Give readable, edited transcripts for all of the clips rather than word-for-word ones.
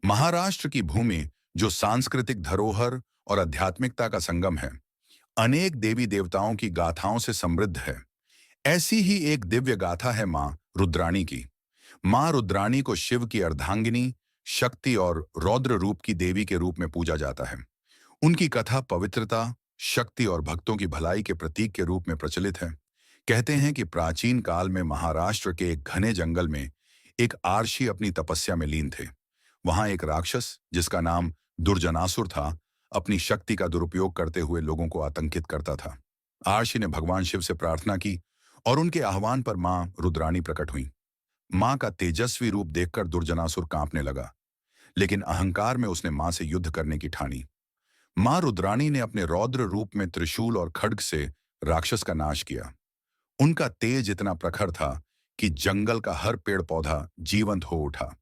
महाराष्ट्र की भूमि, जो सांस्कृतिक धरोहर और आध्यात्मिकता का संगम है, अनेक देवी देवताओं की गाथाओं से समृद्ध है। ऐसी ही एक दिव्य गाथा है मां रुद्राणी की। मां रुद्राणी को शिव की अर्धांगिनी, शक्ति और रौद्र रूप की देवी के रूप में पूजा जाता है। उनकी कथा पवित्रता, शक्ति और भक्तों की भलाई के प्रतीक के रूप में प्रचलित है। कहते हैं कि प्राचीन काल में महाराष्ट्र के एक घने जंगल में एक आर्षि अपनी तपस्या में लीन थे। वहां एक राक्षस, जिसका नाम दुर्जनासुर था, अपनी शक्ति का दुरुपयोग करते हुए लोगों को आतंकित करता था। आर्षि ने भगवान शिव से प्रार्थना की और उनके आह्वान पर मां रुद्राणी प्रकट हुई। मां का तेजस्वी रूप देखकर दुर्जनासुर कांपने लगा, लेकिन अहंकार में उसने मां से युद्ध करने की ठानी। मां रुद्राणी ने अपने रौद्र रूप में त्रिशूल और खड्ग से राक्षस का नाश किया। उनका तेज इतना प्रखर था कि जंगल का हर पेड़ पौधा जीवंत हो उठा।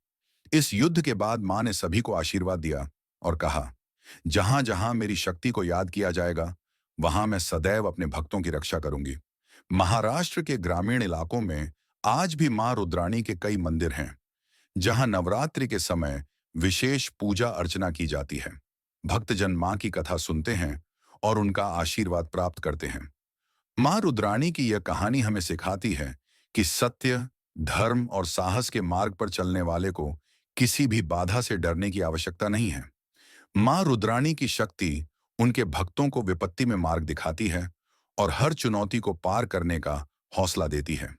इस युद्ध के बाद मां ने सभी को आशीर्वाद दिया और कहा, जहां जहां मेरी शक्ति को याद किया जाएगा, वहां मैं सदैव अपने भक्तों की रक्षा करूंगी। महाराष्ट्र के ग्रामीण इलाकों में आज भी मां रुद्राणी के कई मंदिर हैं, जहां नवरात्रि के समय विशेष पूजा अर्चना की जाती है। भक्तजन मां की कथा सुनते हैं और उनका आशीर्वाद प्राप्त करते हैं। मां रुद्राणी की यह कहानी हमें सिखाती है कि सत्य, धर्म और साहस के मार्ग पर चलने वाले को किसी भी बाधा से डरने की आवश्यकता नहीं है। मां रुद्राणी की शक्ति उनके भक्तों को विपत्ति में मार्ग दिखाती है और हर चुनौती को पार करने का हौसला देती है।